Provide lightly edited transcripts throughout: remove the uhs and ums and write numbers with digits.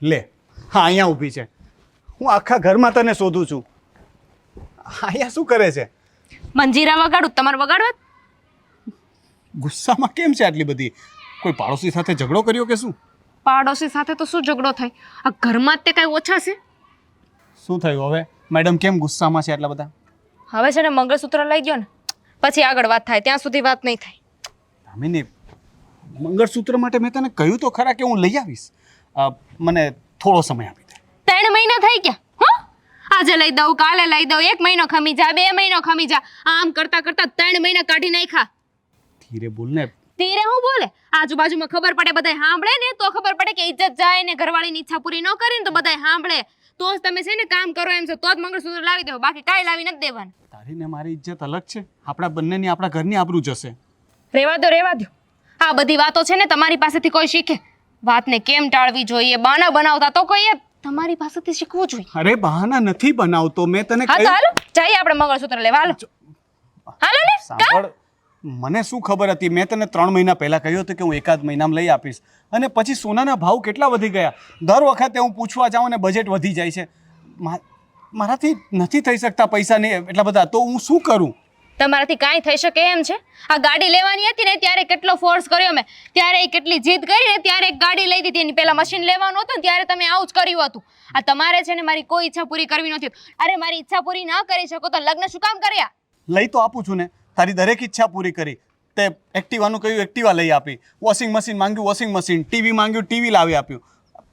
લે હા અહીંયા ઊભી છે. હું આખા ઘરમાં તને શોધું છું. અહીંયા શું કરે છે? મંજીરા વગાડું, તમારે વગાડવા? ગુસ્સામાં કેમ છે આટલી બધી? કોઈ પાડોશી સાથે ઝઘડો કર્યો કે શું? પાડોશી સાથે તો શું ઝઘડો થાય? આ ઘરમાં જ તે કાંઈ ઓછા છે? શું થયું હવે? મેડમ કેમ ગુસ્સામાં છે આટલા બધા? હવે છે ને મંગળસૂત્ર લઈ ગયો ને પછી આગળ વાત થાય, ત્યાં સુધી વાત નહીં થાય. દામિની, મંગળસૂત્ર માટે મેં તને કહ્યું તો ખરા કે હું લઈ આવીશ. મને થોડો સમય આપી દે. 3 મહિના થઈ ગયા. આજે લઈ દઉં, કાલે લઈ દઉં, 1 મહિનો ખમી જા, 2 મહિનો ખમી જા, આમ કરતા કરતા 3 મહિના કાઢી નાખ્યા. ધીરે બોલ ને. ધીરે હું બોલે? આજુબાજુમાં ખબર પડે, બધાય સાંભળે ને તો ખબર પડે કે ઇજ્જત જાય ને ઘરવાળીની ઈચ્છા પૂરી ન કરીને તો બધાય સાંભળે. તો જ તમે છે ને કામ કરો એમ છો, તો જ મંગળસૂત્ર લાવી દેવો, બાકી કાંઈ લાવી નથી દેવાનું. તારી ને મારી ઇજ્જત અલગ છે. આપણા બંનેની આપણા ઘરની આબરૂ જશે. રેવા દો. આ બધી વાતો છે ને તમારી પાસેથી કોઈ શીખે. વાતને કેમ ટાળવી જોઈએ, બહાના બનાવતા તો કોઈએ તમારી પાસેથી શીખવું જોઈએ. અરે બહાના નથી બનાવતો મેં તને. હા તો હાલો જઈએ આપણે મંગળસૂત્ર લેવા. હાલો ને. સાંભળ, મને શું ખબર હતી? મેં તને 3 મહિના પહેલા કહ્યું હતું કે હું એકાદ મહિનામાં લઈ આપીશ, અને પછી સોનાના ભાવ કેટલા વધી ગયા. દર વખતે હું પૂછવા જાઉં ને બજેટ વધી જાય છે. મારાથી નથી થઈ શકતા પૈસા ને એટલા બધા, તો હું શું કરું? તમારાથી કાંઈ થઈ શકે એમ છે? આ ગાડી લેવાની હતી ને ત્યારે કેટલો ફોર્સ કર્યો મેં, ત્યારે કેટલી જીદ કરી ને ત્યારે એક ગાડી લઈ દીધી. એની પહેલા મશીન લેવાનું હતું ને ત્યારે તમે આવું જ કર્યું હતું. આ તમારે છે ને મારી કોઈ ઈચ્છા પૂરી કરવી નથી. અરે મારી ઈચ્છા પૂરી ના કરી શકો તો લગ્ન શું કામ કર્યા? લઈ તો આપું છું ને, તારી દરેક ઈચ્છા પૂરી કરી. તે એક્ટિવાનું કહ્યું એક્ટિવા લઈ આપી, વોશિંગ મશીન માંગ્યું વોશિંગ મશીન, ટીવી માંગ્યું ટીવી લાવી આપ્યું.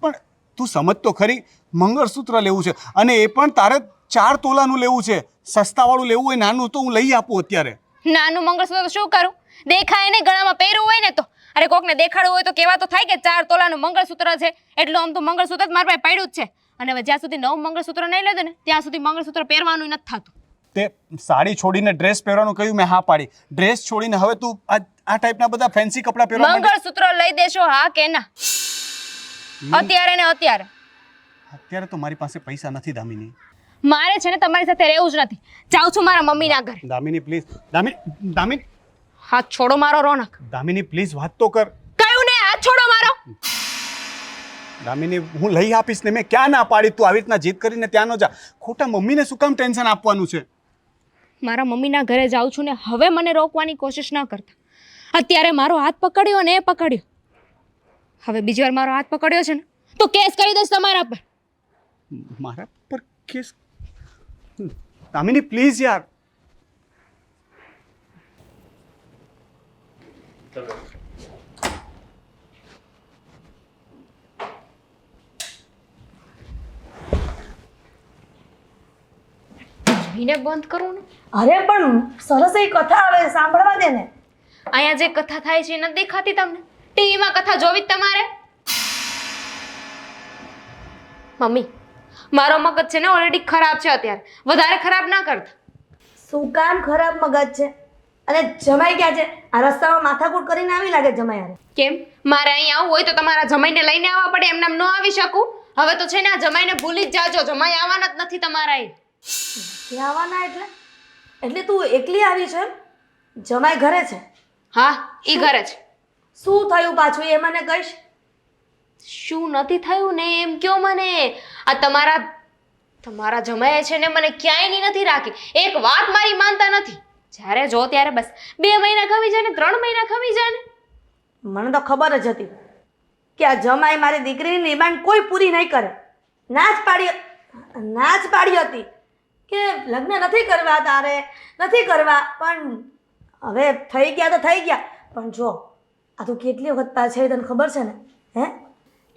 પણ તું સમજ તો ખરી, મંગળસૂત્ર લેવું છે અને એ પણ તારે 4 તોલાનું લેવું છે. સસ્તાવાળું લેવું હોય નાનું તો હું લઈ આપું અત્યારે. નાનું મંગળસૂત્ર શું કરું? દેખાય ને ગળામાં પહેરવું હોય ને તો. અરે કોકને દેખાડવું હોય તો કેવા તો થાય કે 4 તોલાનું મંગળસૂત્ર છે, એટલું આમ તો મંગળસૂત્ર જ મારા પાસે પડ્યું જ છે. અને હવે જ્યાં સુધી નવું મંગળસૂત્ર નહીં લેતો ને ત્યાં સુધી મંગળસૂત્ર પહેરવાનું નથી થતું. તે સાડી છોડીને ડ્રેસ પહેરવાનું કહ્યું, મેં હા પાડી. ડ્રેસ છોડીને હવે તું આ ટાઈપના બધા ફેન્સી કપડાં પહેરવા માંડે. મંગળસૂત્ર લઈ દેશો હા કે ના? અત્યારે ને અત્યારે. અત્યારે તો મારી પાસે પૈસા નથી દામિની. મારે છે ને તમારી સાથે રહેવું જ નથી. જાઉં છું મારા મમ્મીના ઘરે. દામિની પ્લીઝ. દામિની હાથ છોડો મારો રોનક. દામિની પ્લીઝ વાત તો કર. કયું ને હાથ છોડો મારો. દામિની હું લઈ આપીશ ને, મેં ક્યાં ના પાડી? તું આવી રીતના જીદ કરીને ત્યાં ન જા. ખોટા મમ્મીને શું કામ ટેન્શન આપવાનું છે? મારા મમ્મીના ઘરે જાઉં છું ને હવે મને રોકવાની કોશિશ ન કરતા. અત્યારે મારો હાથ પકડ્યો ને એ પકડ્યો. હવે બીજી વાર મારો હાથ પકડ્યો છે ને તો કેસ કરી દઈશ તમારા પર. મારા પર કેસ? દામિની પ્લીઝ યાર. વિને બંધ કરું ને. અરે પણ સરસ એ કથા આવે, સાંભળવા દે ને. અહીંયા જે કથા થાય છે એ નથી દેખાતી તમને? ટીવીમાં કથા જોવી જ તમારે? મમ્મી મારો મગજ છે ને ઓલરેડી ખરાબ છે, અત્યારે વધારે ખરાબ ના કરતા. શું કામ ખરાબ મગજ છે? અને જમાઈ ગયા છે આ રસ્તામાં માથાકૂટ કરીને આવી લાગે જમાઈ હારે. કેમ મારે અહીં આવવું હોય તો તમારા જમાઈને લઈને આવવા પડે? એમને ન આવી શકું? હવે તો છે ને આ જમાઈને ભૂલી જ જાજો, જમાઈ આવવાના જ નથી તમારા. એ આવવાના એટલે તું એકલી આવી છે? જમાઈ ઘરે છે? હા ઈ ઘરે છે. શું થયું પાછું એ મને કહીશ? શું નથી થયું ને એમ કયો મને. આ તમારા જમાઈએ છે ને મને ક્યાંય નથી રાખી. એક વાત મારી માનતા નથી. જ્યારે જો ત્યારે બસ 2 મહિના ખમી જાય ને 3 મહિના ખમી જાય ને. મને તો ખબર જ હતી કે આ જમાઈ મારી દીકરીની ડિમાન્ડ કોઈ પૂરી નહીં કરે. ના જ પાડી હતી કે લગ્ન નથી કરવા તારે, નથી કરવા. પણ હવે થઈ ગયા તો થઈ ગયા. પણ જો આ તું કેટલી વખત પાછી તને ખબર છે ને? હે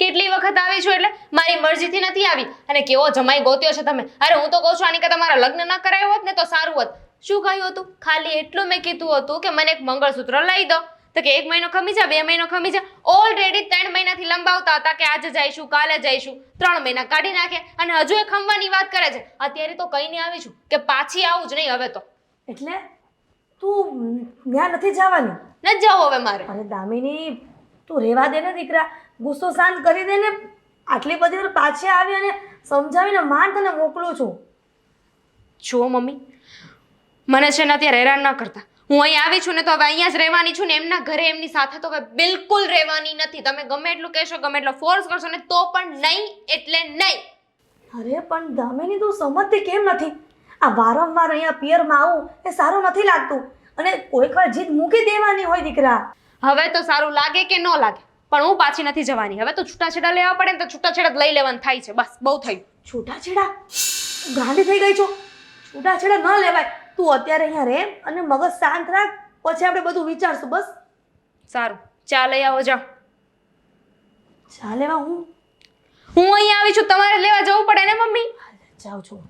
કેટલી વખત આવી છું એટલે મારી મરજીથી નથી આવી. અને કેવો જમાઈ ગોત્યો છે તમે. અરે હું તો કહું છું આની કે તમારા લગ્ન ના કરાયો હોત ને તો સારું હોત. શું કહ્યું હતું? ખાલી એટલું મેં કીધું હતું કે મને એક મંગળસૂત્ર લઈ દો. તો કે 1 મહિનો ખમી જા, 2 મહિનો ખમી જા. ઓલરેડી 3 મહિનાથી લંબાવતા હતા કે આજે જઈશું કાલે જઈશું. 3 મહિના કાઢી નાખે અને હજુ એ ખમવાની વાત કરે છે. અત્યારે તો કહીને આવી છું કે પાછી આવું જ નહીં હવે તો. એટલે તું ત્યાં નથી જવાની? નથી જાવ હવે મારે. અરે દામિની તું રહેવા દે ને દીકરા, ગુસ્સો શાંત કરી દે ને. આટલી બધી વાર પાછી આવી અને સમજાવીને માંડ તને મોકલું છું. જુઓ મમ્મી મને છે ને અત્યારે હેરાન ન કરતા. હું અહીં આવી છું ને તો હવે અહીંયા જ રહેવાની છું ને એમના ઘરે એમની સાથે તો હવે બિલકુલ રહેવાની નથી. તમે ગમે એટલું કહેશો, ગમે એટલો ફોર્સ કરશો ને તો પણ નહીં એટલે નહીં. અરે પણ દામિની તું સમજતી કેમ નથી? આ વારંવાર અહીંયા પિયરમાં આવું એ સારું નથી લાગતું, અને કોઈક વાર જીદ મૂકી દેવાની હોય દીકરા. હવે તો સારું લાગે કે ન લાગે, પણ હું પાછી નથી જવાની. હવે તો છૂટાછેડા લેવા પડે ને તો છૂટાછેડા જ લઈ લેવાનું થાય છે. બસ બહુ થયું. છૂટાછેડા? ગાંડી થઈ ગઈ છો? છૂટાછેડા ન લેવાય. તું અત્યારે અહીંયા રહે અને મગજ શાંત રાખ, પછી આપણે બધું વિચારશું. બસ સારું, ચા લઈ આવો, જાઓ. ચા લેવા હું અહીંયા આવી છું, તમારે લેવા જવું પડે ને મમ્મી. જાઉં છું.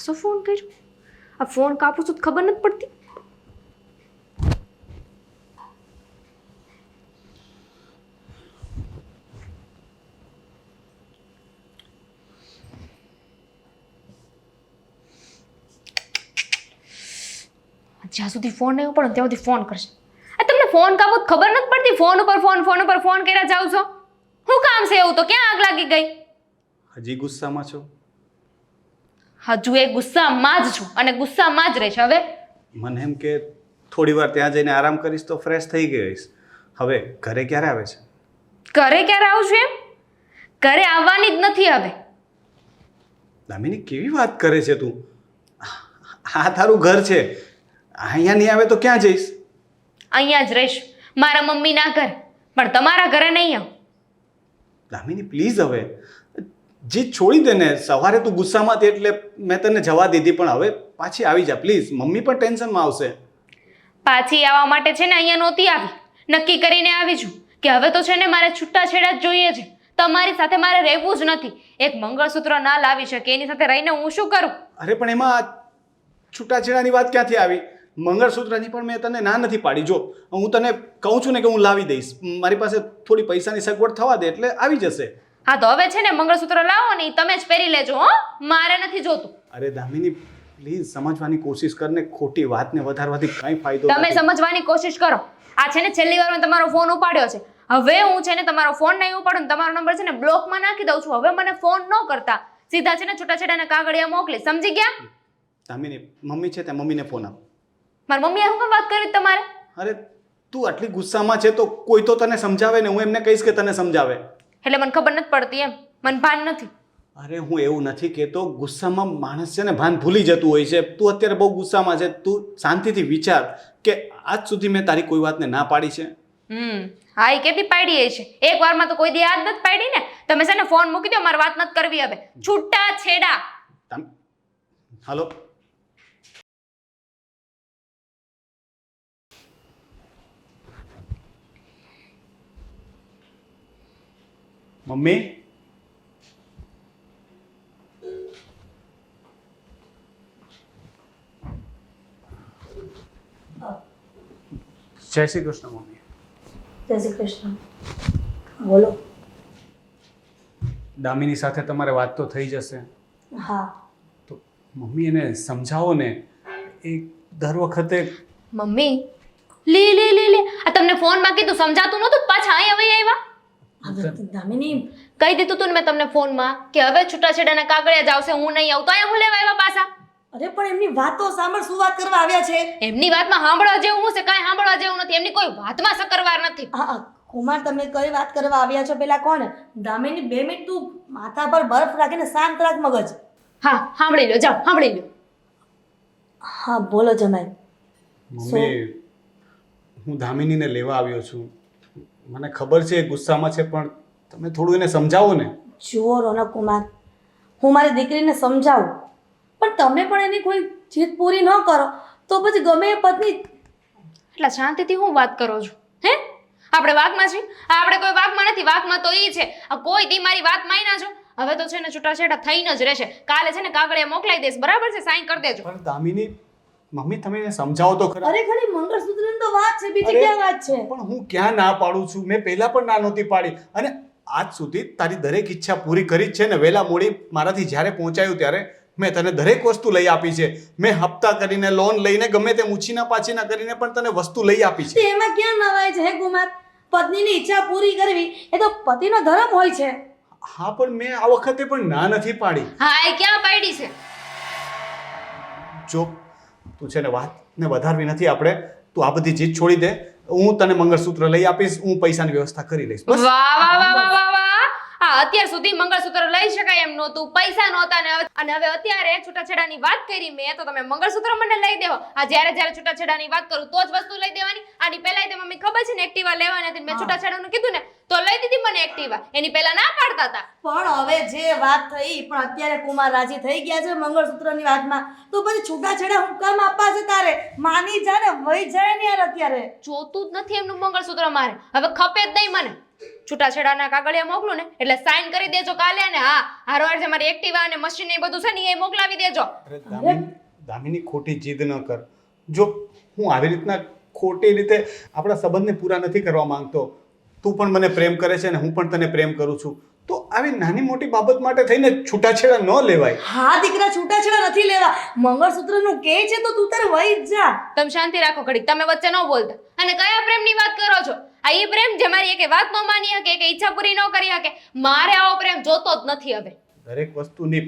શું ફોન કર્યો? આ ફોન કાપું છું તો ખબર નથી પડતી. જ્યાં સુધી ફોન નહીં પડે ત્યાં સુધી ફોન કરશે. આ તમને ફોન કાપો તો ખબર નથી પડતી? ફોન ઉપર ફોન કર્યા જાવ છો. શું કામ છે એવું? તો ક્યાં આગ લાગી ગઈ? હજી ગુસ્સામાં છો? હજુ એ ગુસ્સામાં જ છું અને ગુસ્સામાં જ રહીશ. હવે મને એમ કે થોડી વાર ત્યાં જઈને આરામ કરીશ તો ફ્રેશ થઈ ગઈશ. હવે ઘરે ક્યારે આવે છે? ઘરે ક્યારે આવું છું એમ? ઘરે આવવાની જ નથી હવે. દામિની કેવી વાત કરે છે તું? આ તારું ઘર છે, અહીંયા નહીં આવે તો ક્યાં જઈશ? અહીંયા જ રહીશ, મારા મમ્મીના ઘરે, પણ તમારા ઘરે નહીં આવું. દામિની પ્લીઝ હવે જીત છોડી દે ને. સવારે તું ગુસ્સામાં હતી એટલે મેં તને જવા દીધી, પણ હવે પાછી આવી જા પ્લીઝ. મમ્મી પણ ટેન્શનમાં આવશે. પાછી આવવા માટે છે ને અહીંયા નહોતી આવી, નક્કી કરીને આવી છું કે હવે તો છે ને મારે છૂટાછેડા જ જોઈએ છે. તમારી સાથે મારે રહેવું જ નથી. એક મંગળસૂત્ર ના લાવી શકે એની સાથે રહીને હું શું કરું? અરે પણ એમાં છૂટાછેડાની વાત ક્યાંથી આવી? મંગળસૂત્રની પણ મેં તને ના નથી પાડી. જો હું તને કહું છું ને કે હું લાવી દઈશ, મારી પાસે થોડી પૈસાની સગવડ થવા દે એટલે આવી જશે. હા તો હવે છે ને મંગળસૂત્ર લાવો ને ઈ તમે જ પહેરી લેજો. હો, મારે નથી જોતું. અરે દામિની પ્લીઝ સમજવાની કોશિશ કર ને. ખોટી વાતને વધારવાથી કંઈ ફાયદો તમે નથી. સમજવાની કોશિશ કરો. આ છે ને છેલ્લી વાર મેં તમારો ફોન ઉપાડ્યો છે. હવે હું છે ને તમારો ફોન નહીં ઉપાડું ને તમારો નંબર છે ને બ્લોકમાં નાખી દઉં છું. હવે મને ફોન ન કરતા, સીધા છે ને છૂટાછેડાના કાગળિયા મોકલી. સમજી ગયા? દામિની મમ્મી છે ત્યાં મમ્મીને ફોન આપ. મારી મમ્મીએ શું કામ વાત કરી તમારે? અરે તું આટલી ગુસ્સામાં છે તો કોઈ તો તને સમજાવે ને. હું એમને કહીશ કે તને સમજાવે. એટલે મને ખબર નથી પડતી એમ? મને ભાન નથી? અરે હું એવું નથી કહેતો. ગુસ્સામાં માણસ છે ને ભાન ભૂલી જતું હોય છે. તું અત્યારે બહુ ગુસ્સામાં છે. તું શાંતિથી વિચાર કે આજ સુધી મેં તારી કોઈ વાતને ના પાડી છે? હા એ કેટલી પાડી છે? એક વારમાં તો કોઈ દી યાદ નથી પાડી ને. તમે છે ને ફોન મૂકી દો, મારે વાત નથી કરવી હવે. છૂટા છેડા. હાલો મમ્મી. જય શ્રી કૃષ્ણ મમ્મી. જય શ્રી કૃષ્ણ. બોલો. દામિની સાથે તમારે વાત તો થઈ જશે. હા તો મમ્મી એને સમજાવો ને. એ દર વખતે મમ્મી લે લે લે લે આ તમને ફોનમાં કીધું સમજાતું નહોતું, પાછા અહીં હવે આવ્યા. હવે દામિની કહી દીધું તું ને મેં તમને ફોનમાં કે હવે છૂટાછેડાના કાગળિયા જ આવશે, હું નહીં આવું. તો અહીંયા હું લેવા આવ્યા પાછા? અરે પણ એમની વાતો સાંભળ, શું વાત કરવા આવ્યા છે? એમની વાતમાં સાંભળવા જેવું હું છે? કાંઈ સાંભળવા જેવું નથી. એમની કોઈ વાતમાં સકરવાર નથી. હા કુમાર, તમે કઈ વાત કરવા આવ્યા છો પેલા કોણ? દામિની 2 મિનિટ તું માથા પર બરફ રાખીને શાંત રાખ મગજ. હા સાંભળી લો, જાઓ સાંભળી લો. હા બોલો જમાઈ. મમ્મી હું દામિનીને લેવા આવ્યો છું. મને ખબર છે એ ગુસ્સામાં છે, પણ તમે થોડું એને સમજાવો ને. જુઓ રોનક કુમાર, હું મારી દીકરીને સમજાવું, પણ તમે પણ એની કોઈ જીદ પૂરી ન કરો તો પછી ગમે એ પત્ની. એટલે શાંતિથી હું વાત કરો છો? હે આપણે વાઘમાં છીએ? આપણે કોઈ વાઘમાં નથી. વાઘમાં તો ઈ છે. આ કોઈ દી મારી વાત માન્યા છો? હવે તો છે ને છૂટાછેડા થઈને જ રહેશે. કાલે છે ને કાગળિયા મોકલાઈ દઈશ, બરાબર છે? સાઈન કરી દેજો. પણ દામિની મમ્મી તમે એને સમજાવો તો ખરા. અરે ખાલી મંગળસૂત્રની તો વાત છે, બીજી અરે, ક્યાં વાત છે? પણ હું ક્યાં ના પાડું છું? મેં પહેલા પણ ના નહોતી પાડી અને આજ સુધી તારી દરેક ઈચ્છા પૂરી કરી જ છે ને. વહેલા મોડી મારાથી જ્યારે પહોંચાયું ત્યારે મેં તને દરેક વસ્તુ લઈ આપી છે. મેં હપ્તા કરીને લોન લઈને ગમે તેમ ઉછીના પાછીના કરીને પણ તને વસ્તુ લઈ આપી તો છે. એમાં ક્યાં નવાય છે હે કુમાર? પત્નીની ઈચ્છા પૂરી કરવી એ તો પતિનો ધર્મ હોય છે. હા પણ મેં આ વખતે પણ ના નથી પાડી. હા એ ક્યાં પાડી છે? જો તું છે ને વાતને વધારવી નથી આપણે. તું આ બધી જીત છોડી દે. હું તને મંગળસૂત્ર લઈ આપીશ. હું પૈસાની વ્યવસ્થા કરી લઈશ. બસ. વાહ વાહ વાહ વાહ વાહ વાહ. હા અત્યાર સુધી મંગળસૂત્ર લઈ શકાય એમ નહોતું, પૈસા નહોતા અને હવે અત્યારે છૂટાછેડાની વાત કરી મેં તો તમે મંગળસૂત્ર મને લઈ દેવો. આ જ્યારે છૂટાછેડાની વાત કરું તો જ વસ્તુ લઈ દેવાની. આની પહેલા તે મમ્મી ખબર છે ને એક્ટિવા લેવાની હતી, મેં છૂટાછેડાનું કીધું ને તો લઈ દીધી મને એક્ટિવા. એની પહેલા ના પાડતા હતા. પણ હવે જે વાત થઈ, પણ અત્યારે કુમાર રાજી થઈ ગયા છે મંગળસૂત્રની વાતમાં, તો પછી છૂટાછેડા હું કામ આપવા છે તારે? માની જા ને વહી જાય ને યાર. અત્યારે જોતું જ નથી એમનું મંગળસૂત્ર મારે. હવે ખપે જ નહીં મને. છૂટાછેડાના કાગળિયા મોકલું ને એટલે સાઈન કરી દેજો કાલે. અને હા હારવાર જે મારી એક્ટિવા અને મશીન એ બધું છે ને એ મોકલાવી દેજો. અરે દામિની ખોટી જીદ ન કર. જો હું આવી રીતના ખોટી રીતે આપણા સંબંધને પૂરા નથી કરવા માંગતો. તું પણ મને પ્રેમ કરે છે ને હું પણ તને પ્રેમ કરું છું. તો આવી નાની મોટી બાબત માટે થઈને છૂટાછેડા ન લેવાય. હા દીકરા, છૂટાછેડા નથી લેવા. મંગળસૂત્રનું કે છે તો તું તારે વહી જ જા. તમે શાંતિ રાખો ઘડીક, તમે વચ્ચે ન બોલતા. અને કયા પ્રેમની વાત કરો છો? આ ઈ પ્રેમ જે મારી એકે વાત ન માની શકે, કે ઈચ્છા પૂરી ન કરી શકે. મારે આવો પ્રેમ જોતો જ નથી હવે. દરેક વસ્તુની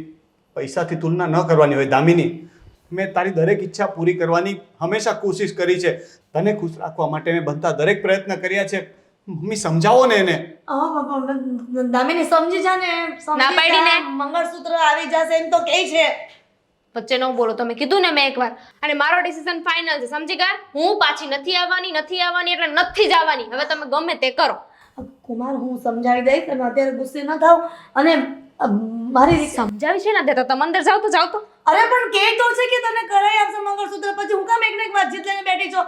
પૈસાથી તુલના ન કરવાની હોય દામિની. મેં તારી દરેક ઈચ્છા પૂરી કરવાની હંમેશા કોશિશ કરી છે. તને ખુશ રાખવા માટે મેં બનતા દરેક પ્રયત્ન કર્યા છે. મમ્મી સમજાવો ને એને. દામિની સમજી જા ને. ના પાડી ને. મંગળસૂત્ર આવી જશે એમ તો કહે છે. વચ્ચે ન બોલો. તમે કીધું ને મેં એકવાર, અને મારો ડિસિઝન ફાઇનલ છે, સમજી ગયા? હું પાછી નથી આવવાની એટલે નથી જ આવવાની. હવે તમે ગમે તે કરો. કુમાર હું સમજાવી દઈશ, તમે અત્યારે ગુસ્સે ન થાવ. અને મારી સમજાવી છે ને દેતા તમે અંદર જાવ તો જાવ તો. અરે પણ કે તો છે કે તને કરાઈ આપશે મંગળસૂત્ર, પછી હું કામ એકને એક વાત જીત લઈને બેઠી છો?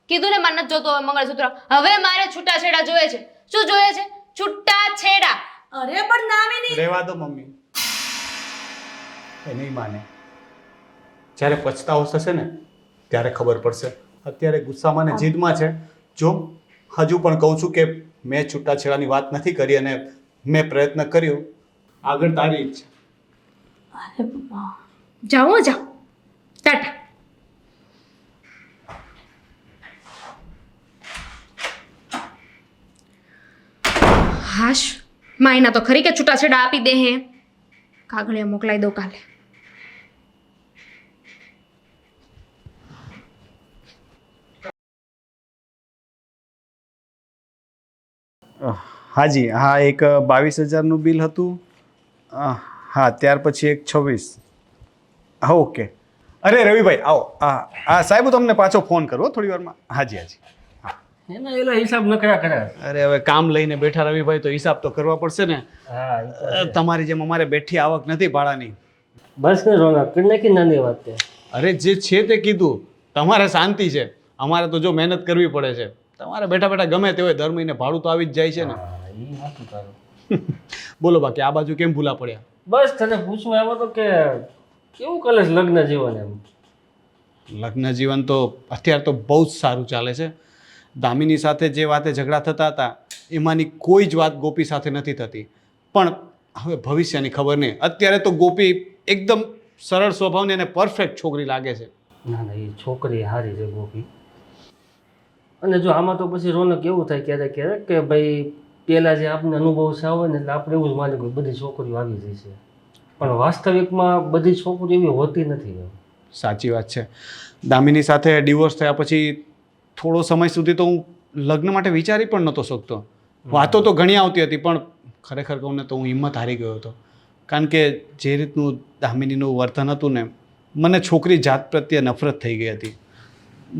કીધું ને મારે નથી જોતું હવે મંગળસૂત્ર. હવે મારે છૂટાછેડા જોઈએ છે. શું જોઈએ છે? છૂટાછેડા. અરે પણ દામિની, રહેવા દો મમ્મી. એ નહીં માને. જ્યારે પછતાવો થશે ને ત્યારે ખબર પડશે. અત્યારે ગુસ્સામાં ને જીદમાં છે. જો હજુ પણ કહું છું કે મેં છૂટાછેડાની વાત નથી કરી અને મેં પ્રયત્ન કર્યો. આગળ તારી ઈચ્છા. જાઓ જાઓ. ટાટા. હાશ, માયના તો ખરી કે છૂટાછેડા આપી દે હે. કાગળિયા મોકલાઈ દો કાલે. હાજી, હા, એક 22,000નું બિલ હતું. હા, ત્યાર પછી એક 26. હા, ઓકે. અરે રવિભાઈ આવો. હા સાહેબ, હું તમને પાછો ફોન કરું થોડી વારમાં. હાજી હાજી. એના એલા હિસાબ નકરા કરે. અરે હવે કામ લઈને બેઠા રવિભાઈ, તો હિસાબ તો કરવા પડશે ને. હા ઈ તો છે. તમારી જેમ અમારે બેઠી આવક નથી ભાડાની. બસ ને રોનક કરી નાખી નાની વાત છે. અરે જે છે તે કીધું. તમારે શાંતિ છે, અમારે તો જો મહેનત કરવી પડે છે. તમારે બેઠા બેઠા ગમે તે હોય દર મહિને ભાડું તો આવી જ જાય છે ને. હા ઈ સાચું તારું. બોલો બાકી આ બાજુ કેમ ભૂલા પડ્યા? બસ તને પૂછવા આવ્યો તો કે કેવું કરે છે લગ્ન જીવન એમ? લગ્ન જીવન તો અત્યારે તો બહુ જ સારું ચાલે છે. દામિની સાથે જે વાતે ઝઘડા થતા હતા એમાંની કોઈ જ વાત ગોપી સાથે નથી થતી. પણ હવે ભવિષ્યની ખબર નહીં. અત્યારે તો ગોપી એકદમ સરળ સ્વભાવની અને પરફેક્ટ છોકરી લાગે છે. ના ના એ છોકરી સારી છે ગોપી. અને જો આમાં તો પછી રોનક એવું થાય ક્યારેક ક્યારેક કે ભાઈ પહેલાં જે આપણને અનુભવ છે હોય ને એટલે આપણે એવું જ માની કે બધી છોકરીઓ આવી જાય છે, પણ વાસ્તવિકમાં બધી છોકરીઓ એવી હોતી નથી. સાચી વાત છે. દામિની સાથે ડિવોર્સ થયા પછી થોડો સમય સુધી તો હું લગ્ન માટે વિચારી પણ નહોતો શકતો. વાતો તો ઘણી આવતી હતી પણ ખરેખર કહું ને તો હું હિંમત હારી ગયો હતો. કારણ કે જે રીતનું દામિનીનું વર્તન હતું ને, મને છોકરી જાત પ્રત્યે નફરત થઈ ગઈ હતી.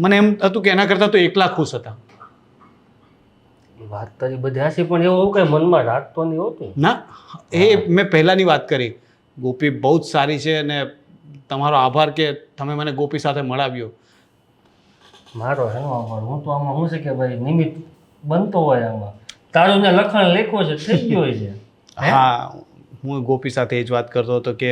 મને એમ હતું કે એના કરતાં તો એકલા ખુશ હતા. વાત તારી બધી હાચી, પણ એવું કંઈ મનમાં રાખતો નહીં હોતું. ના, એ મેં પહેલાંની વાત કરી. ગોપી બહુ જ સારી છે અને તમારો આભાર કે તમે મને ગોપી સાથે મળાવ્યો. મારો હેનો આભાર. હું તો આમાં શું છે કે ભાઈ નિમિત્ત બનતો હોય આમાં. તારું ને લખણ લેખો છે થઈ ગયો હોય છે. હા, હું ગોપી સાથે એ જ વાત કરતો હતો કે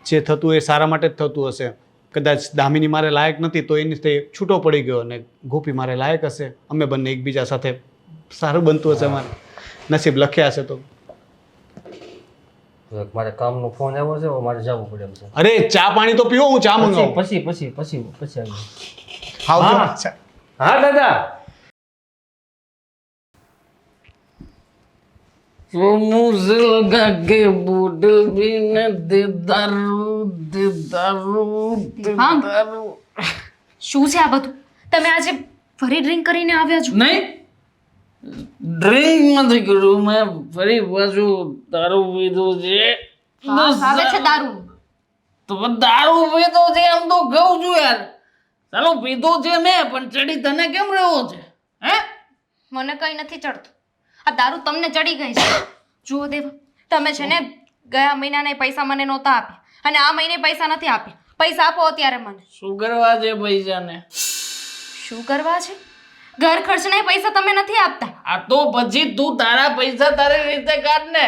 જે થતું એ સારા માટે જ થતું હશે. કદાચ દામિની મારે લાયક નથી તો એની તે છૂટો પડી ગયો અને ગોપી મારે લાયક હશે, અમે બંને એકબીજા સાથે સારું બનતું હશે, મારે નસીબ લખ્યા હશે તો. મારે કામનો ફોન આવ્યો છે, હવે મારે જવું પડે એમ છે. અરે ચા પાણી તો પીવો, હું ચા મંગાવું. પછી આવી. આવજો. હા. હા દાદા. मुझे लगा के बोतल पीने दे दारू હા. શું છે આ બધું? તમે આજે ફરી ડ્રિંક કરીને આવ્યા છો? નહીં ડ્રિંક નથી કર્યું મેં, ફરી પાછું દારૂ પીધું છે. વાસ આવે છે દારૂ. તો પણ દારૂ પીધો છે એમ તો કહું છું યાર. ચાલો પીધો છે મેં, પણ ચડી તને કેમ રહ્યો છે? હે મને કઈ નથી ચડતું. આ દારૂ તમને ચડી ગઈ છે. જુઓ દેવા, તમે છે ને ગયા મહિનાના પૈસા મને નહોતા આપ્યા અને આ મહિને પૈસા નથી આપ્યા. પૈસા આપો અત્યારે મને. શું કરવા છે પૈસાને? શું કરવા છે? ઘર ખર્ચના પૈસા તમે નથી આપતા. આ તો પછી તું તારા પૈસા તારી રીતે કાઢ ને,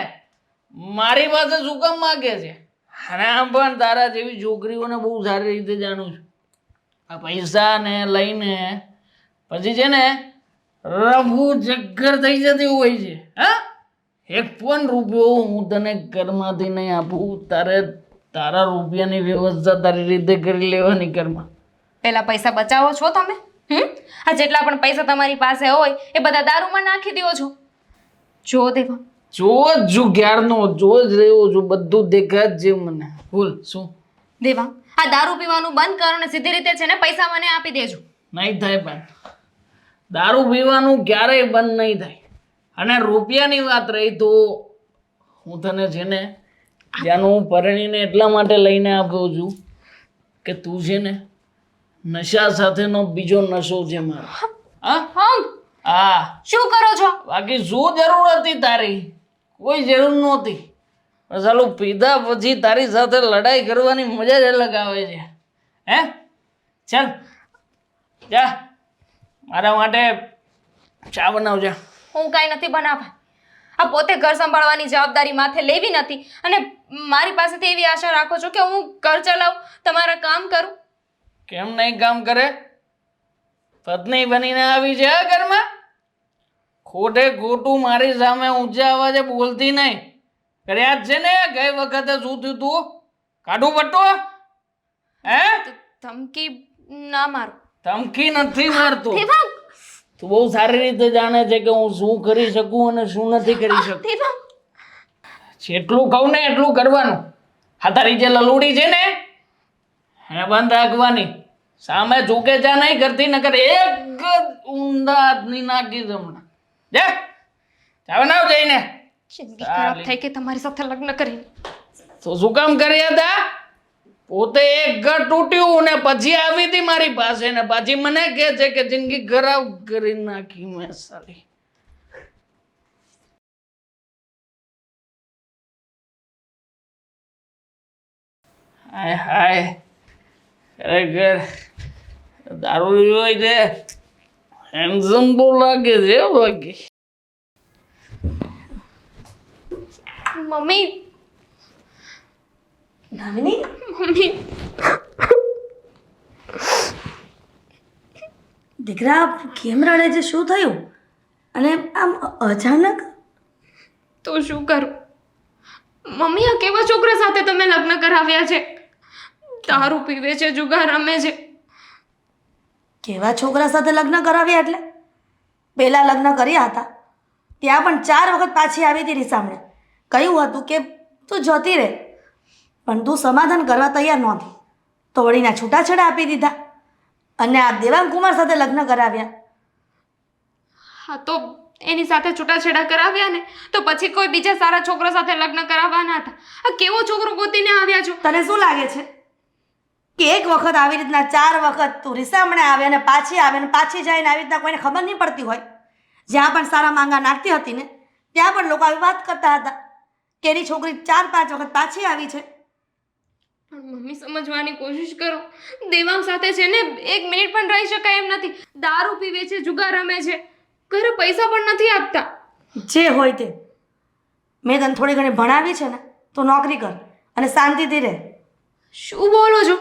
મારી પાસે શું કામ માગે છે? અને આમ પણ તારા જેવી છોકરીઓને બહુ સારી રીતે જાણું છું. આ પૈસાને લઈને પછી છે ને રફુ ચક્કર થઈ જતી હોય છે. હા, 1 રૂપિયો હું તને ઘરમાંથી નહીં આપું, તારે તારા રૂપિયાની વ્યવસ્થા તારી રીતે કરી લેવાની ઘરમાં. પેલા પૈસા બચાવો છો તમે? આ જેટલા પણ પૈસા તમારી પાસે હોય એ બધા દારૂમાં નાખી દો છો. જો દેવા, જો જ છું ક્યારનો, જો જ રહ્યો છું, બધું દેખાય જ છે મને. બોલ શું? દેવા, આ દારૂ પીવાનું બંધ કરો ને સીધી રીતે છે ને પૈસા મને આપી દેજો. નહીં થાય પણ દારૂ પીવાનું ક્યારેય બંધ નહીં થાય. અને રૂપિયાની વાત રહી તો હું તને છે ને ત્યાંનું હું પરણીને એટલા માટે લઈને આવ્યો છું કે તું છે ને નશા સાથેનો બીજો નશો છે મારો. હા, શું કરો છો? બાકી શું જરૂર હતી તારી? કોઈ જરૂર નહોતી. ચાલો પીધા પછી તારી સાથે લડાઈ કરવાની મજા જ અલગ આવે છે. હે ચાલ જા, મારા માટે ચા બનાવજા. હું કાંઈ નથી બનાવવા. આ પોતે ઘર સંભાળવાની જવાબદારી માથે લેવી નથી અને મારી પાસેથી એવી આશા રાખો છો કે હું ઘર ચલાવું, તમારા કામ કરું. કેમ નહીં કામ કરે? પત્ની બનીને આવી છે આ ઘરમાં. ખોટે ખોટું મારી સામે ઊંચા અવાજે બોલતી નહીં. કર્યા જ છે ને ગઈ વખતે શું થયું તું? કાઢું પટ્ટો? હે ધમકી ના મારો. ધમકી નથી મારતો. દેવા, તું બહુ સારી રીતે જાણે છે કે હું શું કરી શકું અને શું નથી કરી શકું. દેવા, જેટલું કહું ને એટલું કરવાનું. હા, તારી જે લલુડી છે ને એને બંધ રાખવાની. સામે ઝૂકે ચા નહીં કરતી, નકર એક ઊંધા હાથની નાખી હમણાં. જા ચા બનાવ જઈને. જિંદગી ખરાબ થઈ કે તમારી સાથે લગ્ન કરીને. તો શું કામ કર્યા હતા? પોતે એક ઘર તૂટ્યું ને પછી આવી હતી મારી પાસે ને પાછી મને કહે છે કે જિંદગી ખરાબ કરી નાખી મેં સાલી. હાય હાય, ખરેખર દારૂ હોય છે હેન્ડસમ બહુ લાગે છે બાકી. મમ્મી, દામિની, મમ્મી, દીકરા કેમ રડે છે? શું થયું? અને આમ અચાનક? તો શું કરું? મમ્મી, આ કેવા છોકરા સાથે તમે લગ્ન કરાવ્યા છે? દારૂ પીવે છે, જુગાર રમે છે. કેવા છોકરા સાથે લગ્ન કરાવ્યા એટલે? પહેલા લગ્ન કર્યા હતા ત્યાં પણ 4 વખત પાછી આવી હતી રીસામણે. કહ્યું હતું કે તું જતી રહે, પણ તું સમાધાન કરવા તૈયાર નહોતી તો વળીના છૂટાછેડા આપી દીધા અને આ દેવાંગ કુમાર સાથે લગ્ન કરાવ્યા. હા, તો એની સાથે છૂટાછેડા કરાવ્યા ને તો પછી કોઈ બીજા સારા છોકરા સાથે લગ્ન કરાવવાના હતા. આ કેવો છોકરો ગોતીને આવ્યા છો? તને શું લાગે છે કે એક વખત આવી રીતના 4 વખત તું રીસામણે આવે અને પાછી આવે ને પાછી જાય ને આવી રીતના કોઈને ખબર નહીં પડતી હોય? જ્યાં પણ સારા માંગા નાખતી હતી ને ત્યાં પણ લોકો આવી વાત કરતા હતા કે એની છોકરી 4-5 વખત પાછી આવી છે. પણ મમ્મી, સમજવાની કોશિશ કરો. દેવાંગ સાથે છે ને 1 મિનિટ પણ રહી શકાય એમ નથી. દારૂ પીવે છે, જુગાર રમે છે, ઘરે પૈસા પણ નથી આપતા. જે હોય તે, મેં તને થોડી ઘણી ભણાવી છે ને, તો નોકરી કર અને શાંતિથી રહે. શું બોલો છો?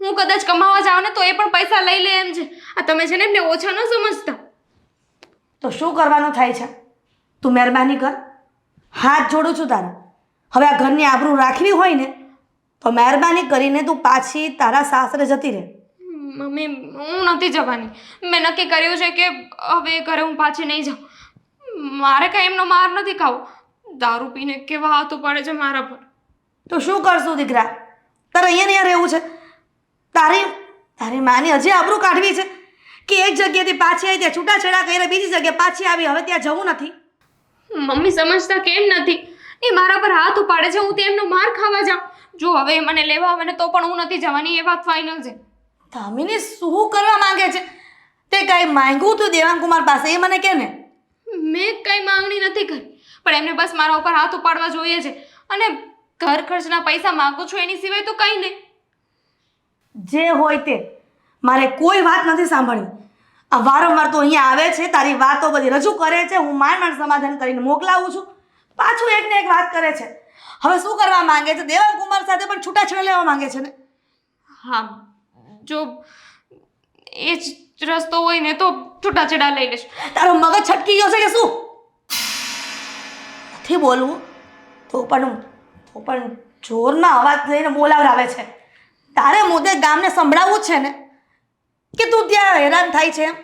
હું કદાચ કમાવા જાઉં ને તો એ પણ પૈસા લઈ લે એમ છે. આ તમે છે ને એમને ઓછા ન સમજતા. તો શું કરવાનું થાય છે? તું મહેરબાની કર, હાથ જોડું છું તારા. હવે આ ઘરની આબરૂ રાખવી હોય ને તો મહેરબાની કરીને તું પાછી તારા સાસરે જતી રહે. મમ્મી હું નથી જવાની. મેં નક્કી કર્યું છે કે હવે એ ઘરે હું પાછી નહીં જાઉં. મારે કાંઈ એમનો માર નથી ખાવો. દારૂ પીને કેવા હાથ ઉપાડે છે મારા પર. તો શું કરશું દીકરા? તારે અહીંયા રહેવું છે? તારી માની હજી આબરૂ કાઢવી છે કે એક જગ્યાએથી પાછી આવી ત્યાં છૂટાછેડા કરીને બીજી જગ્યાએ પાછી આવી, હવે ત્યાં જવું નથી? મમ્મી સમજતા કેમ નથી? એ મારા પર હાથ ઉપાડે છે, હું તેમનો માર ખાવા જાઉં. જો હવે એ મને લેવા આવે ને તો પણ હું નથી જવાની, એ વાત ફાઇનલ છે. દામિની શું કરવા માંગે છે? તે કાંઈ માંગ્યું તું દેવાંગકુમાર પાસે? એ મને કે ને. મેં કંઈ માંગણી નથી કરી, પણ એમને બસ મારા ઉપર હાથ ઉપાડવા જોઈએ છે. અને ઘર ખર્ચના પૈસા માંગુ છું, એની સિવાય તો કંઈ નહીં. જે હોય તે, મારે કોઈ વાત નથી સાંભળવી. આ વારંવાર તો અહીંયા આવે છે, તારી વાતો બધી રજૂ કરે છે, હું માંડ સમાધાન કરીને મોકલાવું છું, પાછું એક ને એક વાત કરે છે. હવે શું કરવા માંગે છે? દેવાંગકુમાર સાથે પણ છૂટાછેડા લેવા માંગે છે ને? હા, જો એ જ રસ્તો હોય ને તો છૂટાછેડા લઈ લઈશ. તારો મગજ છટકી ગયો છે કે શું? નથી બોલવું તો પણ જોરના અવાજ લઈને બોલાવરાવે છે. તારે મુદ્દે ગામને સંભળાવવું છે ને કે તું ત્યાં હેરાન થાય છે એમ?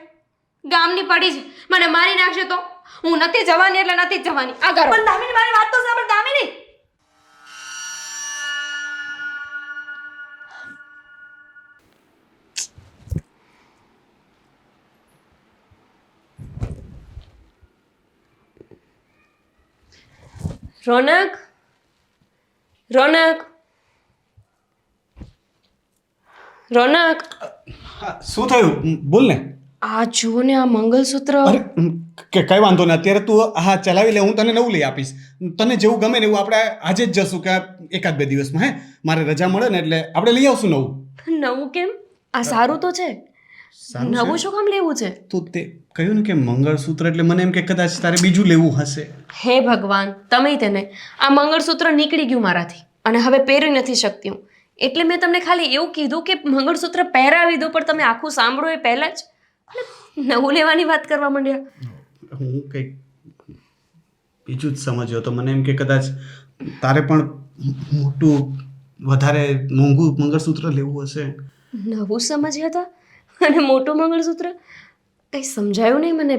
ગામની પડી છે, મને મારી નાખશે તો હું નથી જવાની એટલે નથી જ જવાની. આ કરો. પણ દામિની મારી વાત તો સાંભળ. દામિની, રોનક, રોનક, રોનક, હા, શું થયું? બોલ ને. આ જુઓ ને આ મંગલસૂત્ર. અરે કે કઈ વાંધો નહીં, અત્યારે તું હા ચલાવી લે, હું તને નવું લઈ આપીશ. તને જેવું ગમે ને એવું આપણે આજે જ જશું કે એકાદ બે દિવસમાં. મારે રજા મળે ને એટલે આપણે લઈ આવશું નવું. નવું કેમ? આ સારું તો છે. સારું છે. નવું શું કામ લેવું છે? તું તે કહ્યું ને કે મંગળસૂત્ર, એટલે મને એમ કે કદાચ તારે બીજું લેવું હશે. હે ભગવાન, તમે તેને આ મંગળસૂત્ર નીકળી ગયું મારાથી અને હવે પહેરી નથી શકતી હું. એટલે મેં તમને ખાલી એવું કીધું કે મંગળસૂત્ર પહેરાવી દો, પણ તમે આખું સાંભળો એ પહેલાં જ નવું લેવાની વાત કરવા માંડ્યા. હું કંઈક બીજું જ સમજ્યો તો મને એમ કે કદાચ તારે પણ મોટું વધારે મોંઘું મંગળસૂત્ર લેવું હશે. નવું સમજ્યા હતા અને મોટું મંગળસૂત્ર? કંઈ સમજાયું નહીં મને.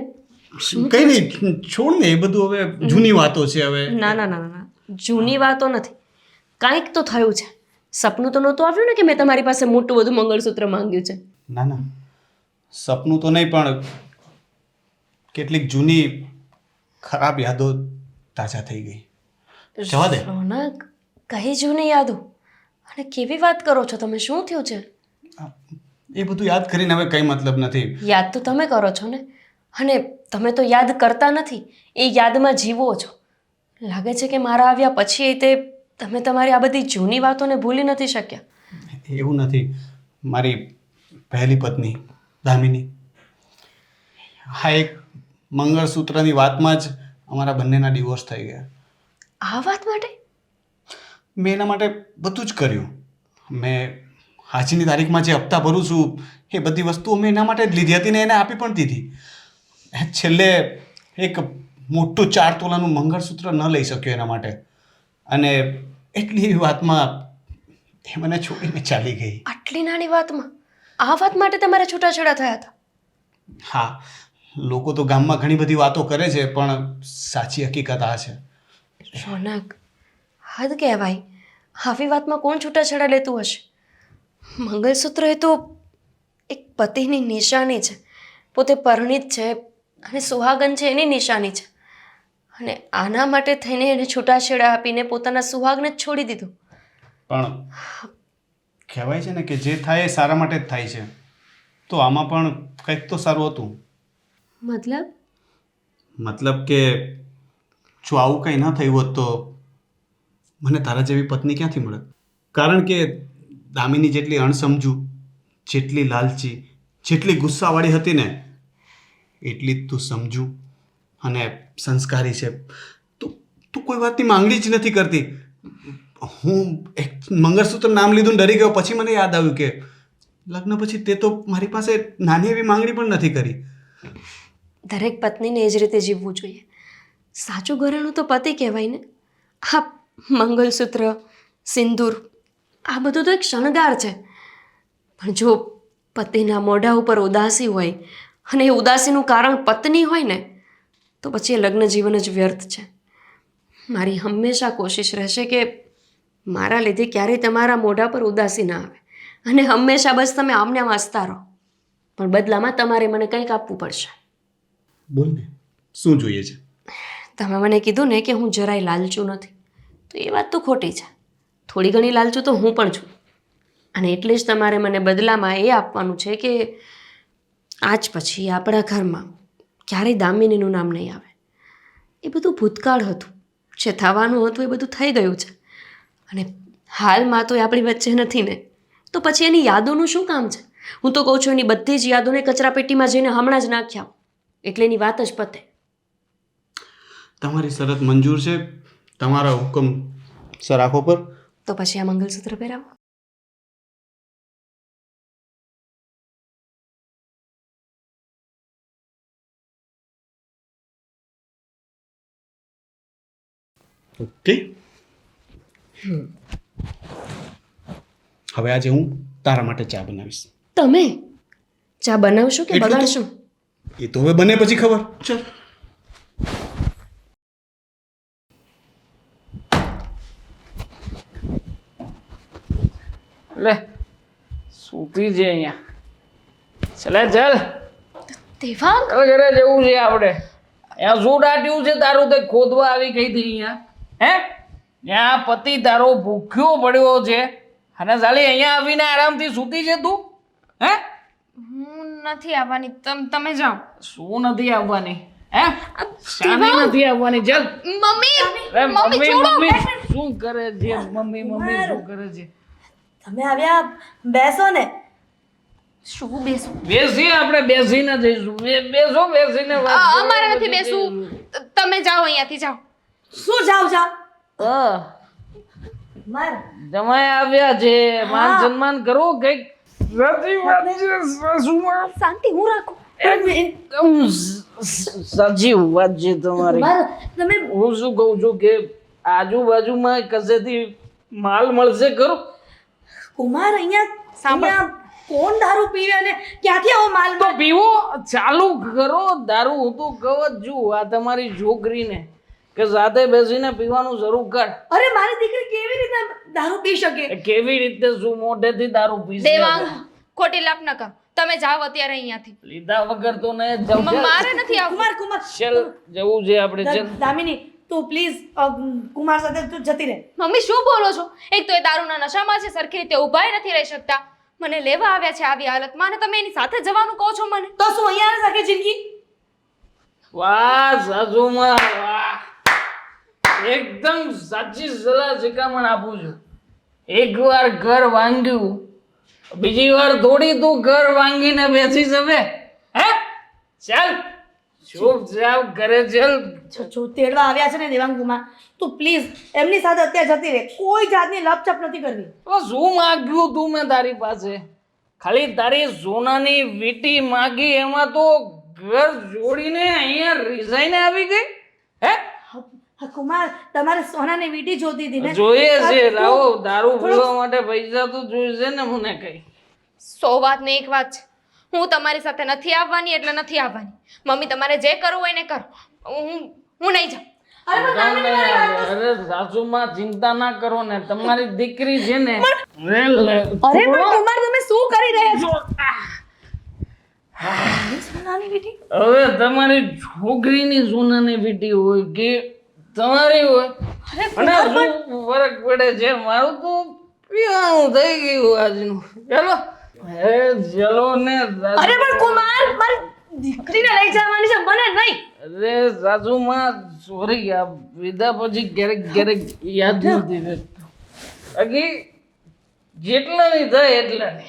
કંઈ નહીં, છોડ ને એ બધું, હવે જૂની વાતો છે હવે. ના ના ના ના, જૂની વાતો નથી. કાંઈક તો થયું છે. સપનું તો નહોતું આવ્યું ને કે મેં તમારી પાસે મોટું બધું મંગળસૂત્ર માંગ્યું છે. ના ના, સપનું તો નહીં, પણ કેટલીક જૂની ખરાબ યાદો તાજા થઈ ગઈ. જવા દે. રોનક, કઈ જૂની યાદો અને કેવી વાત કરો છો તમે? શું થયું છે? એ બધું યાદ કરીને હવે કંઈ મતલબ નથી. યાદ તો તમે કરો છો ને, અને તમે તો યાદ કરતા નથી, એ યાદમાં જીવો છો. લાગે છે કે મારા આવ્યા પછી તે તમે તમારી આ બધી જૂની વાતોને ભૂલી નથી શક્યા. એવું નથી. મારી પહેલી પત્ની દામિની, હા, એક મંગળસૂત્રની વાતમાં જ અમારા બંનેના ડિવોર્સ થઈ ગયા. આ વાત માટે? મેં એના માટે બધું જ કર્યું. મેં આજની તારીખમાં જે હપ્તા ભરું છું એ બધી વસ્તુઓ મેં એના માટે જ લીધી હતી ને એને આપી પણ દીધી. છેલ્લે એક મોટું 4 તોલાનું મંગળસૂત્ર ન લઈ શક્યો એના માટે, અને એટલી એવી વાતમાં એ મને છોડીને ચાલી ગઈ. આટલી નાની વાતમાં આ વાત માટે તમારે છૂટાછેડા થયા હતા? હા, લોકો તો ગામમાં ઘણી બધી વાતો કરે છે, પણ સાચી હકીકત આ છે. રોનક, હદ કહેવાય. આવી વાતમાં કોણ છૂટાછેડા લેતું હશે? મંગળસૂત્ર એ તો એક પતિની નિશાની છે. પોતે પરણિત છે અને સુહાગન છે એની નિશાની છે, અને આના માટે થઈને એને છૂટાછેડા આપીને પોતાના સુહાગને જ છોડી દીધું. પણ કહેવાય છે ને કે જે થાય એ સારા માટે જ થાય છે, તો આમાં પણ કંઈક તો સારું હતું. મતલબ કે જો આવું કંઈ ન થયું હોત તો મને તારા જેવી પત્ની ક્યાંથી મળે? કારણ કે દામિની જેટલી અણસમજુ, જેટલી લાલચી, જેટલી ગુસ્સાવાળી હતી ને, એટલી જ તું સમજુ અને સંસ્કારી છે. તું કોઈ વાતની માંગણી જ નથી કરતી. હું એક મંગળસૂત્ર નામ લીધું ને ડરી ગયો, પછી મને યાદ આવ્યું કે લગ્ન પછી તે તો મારી પાસે નાની એવી માંગણી પણ નથી કરી. દરેક પત્નીને એ જ રીતે જીવવું જોઈએ. સાચું ઘરેણું તો પતિ કહેવાય ને. આ મંગલસૂત્ર, સિંદૂર, આ બધું તો એક શણગાર છે. પણ જો પતિના મોઢા ઉપર ઉદાસી હોય અને એ ઉદાસીનું કારણ પત્ની હોય ને તો પછી એ લગ્ન જીવન જ વ્યર્થ છે. મારી હંમેશા કોશિશ રહેશે કે મારા લીધે ક્યારેય તમારા મોઢા પર ઉદાસી ના આવે અને હંમેશા બસ તમે આમને આમ હસતા રહો. પણ બદલામાં તમારે મને કંઈક આપવું પડશે. બોલ ને, શું જોઈએ છે? તમે મને કીધું ને કે હું જરાય લાલચુ નથી, તો એ વાત તો ખોટી છે. થોડી ઘણી લાલચુ તો હું પણ છું. અને એટલે જ તમારે મને બદલામાં એ આપવાનું છે કે આજ પછી આપણા ઘરમાં ક્યારેય દામિનીનું નામ નહીં આવે. એ બધું ભૂતકાળ હતું. જે થવાનું હતું એ બધું થઈ ગયું છે. અને હાલમાં તો એ આપણી વચ્ચે નથી ને, તો પછી એની યાદોનું શું કામ છે? હું તો કહું છું એની બધી જ યાદોને કચરાપેટીમાં જઈને હમણાં જ નાખી આવો, એટલે એની વાત જ પતે. તમારી શરત મંજૂર છે. તમારા હુકમ સર આંખો પર. તો પછી આ મંગલસૂત્ર પહેરાવો. ઓકે. હવે આજે હું તારા માટે ચા બનાવીશ. તમે ચા બનાવશો કે એટલું તો- બગાડશો? એ તો હવે બને પછી ખબર. ચાલ. લે સૂતી છે અહીંયા. ચલે ચાલ, દેવાંગ, હવે ઘરે જવું છે આપણે. અહીંયા શું દાટ્યું છે તારું? તે ખોદવા આવી ગઈ હતી અહીંયા? હે, ત્યાં પતિ તારો ભૂખ્યો પડ્યો છે અને સાલી અહીંયા આવીને આરામથી સૂતી છે તું? હે, હું નથી આવવાની. તમે જાઓ. શું નથી આવવાની? હે, શાની નથી આવવાની? ચાલ. મમ્મી, અરે મમ્મી મમ્મી છોડો. મમ્મી શું કરે છે? મમ્મી શું કરે છે? તમે આવ્યા, બેસો ને. શું બેસું? બેસી આપણે બેસીને જઈશું. બેસીને વાત અમારે નથી બેસવું. તમે જાઓ અહીંયાથી, જાઓ. શું જાવ જાવ? હા, માર જમાઈ આવ્યા છે, માન સન્માન કરો કઈક. સાચી વાત છે સાસુમાં. શાંતિ હું રાખું. એકદમ સાચી વાત છે તમારી. માર તમે હું શું કહું છું કે આજુબાજુમાં કશેથી માલ મળશે ખરો? કુમાર અહીંયા સાંભળ. અહીંયા કોણ દારૂ પીવે અને ક્યાંથી આવો માલ તો પીવો ચાલુ કરો દારૂ. હું તો કહું જ છું આ તમારી છોકરીને કે સાથે બેસીને પીવાનું શરૂ કર. અરે મારી દીકરી કેવી રીતે દારૂ પી શકે? એ કેવી રીતે શું મોઢેથી દારૂ પીશે? દેવાંગ, ખોટી લાપ ન કર. તમે જાઓ અત્યારે અહીંયાથી. લીધા વગર તો નહીં જ જાઉં. મારે નથી આવવું. કુમાર કુમાર ચાલ જવું છે આપણે. ચાલ. દામિની તું પ્લીઝ કુમાર સાથે તું જતી રહે. મમ્મી શું બોલો છો? એક તો એ દારૂના નશામાં છે, સરખી રીતે ઊભાય નથી રહી શકતા. મને લેવા આવ્યા છે આવી હાલતમાં અને તમે એની સાથે જવાનું કહો છો મને? તો શું અહીંયા રાખે જિંદગી? વાહ સાસુમાં વાહ, એકદમ સાચી સલાહ શિખામણ આપું છું. એકવાર ઘર વાંગ્યું, બીજી વાર થોડી તું ઘર વાંગીને બેસી જવે. હે, ચાલ ચૂપચાપ ઘરે ચાલ. જો તેડવા આવ્યા છે ને દેવાંગ કુમાર, તું પ્લીઝ એમની સાથે અત્યારે જતી રહે. કોઈ જાતની લપચપ નથી કરવી. તો શું માગ્યું તું મેં તારી પાસે? ખાલી તારી સોનાની વીટી માગી, એમાં તો ઘર જોડીને અહીંયા રિઝાઈને આવી ગઈ. હે, હા, કુમાર તમારે સોનાની વીંટી જોતી હતી ને? જોઈએ છે. તું- લાવો દારૂ પીવા માટે પૈસા તો જોઈશે ને મને કઈ. 100 વાત ને એક વાત છે. હું તમારી સાથે નથી આવવાની એટલે નથી આવવાની. મમ્મી તમારે જે કરવું હોય ને કરો. હું નહીં જાઉં. અરે પણ દામિની મારી વાત તો- અરે સાસુમાં ચિંતા ના કરો ને, તમારી દીકરી છે ને. અરે પણ કુમાર તમે શું કરી રહ્યા છો? સોનાની વીંટી? હવે તમારી છોકરીની સોનાની વીટી હોય કે તમારી હોય, અને શું ફરક પડે છે? મારું તો પીવાનું થઈ ગયું આજનું. ચાલો હે, ચલો ને. અરે પણ કુમાર મારી દીકરીને લઈ જવાની છે, મને નહીં. અરે સાસુમાં સોરી, આ વિધા પછી ક્યારેક ક્યારેક યાદ નથી રહેતું. બાકી જેટલા નહીં થાય એટલા નહીં.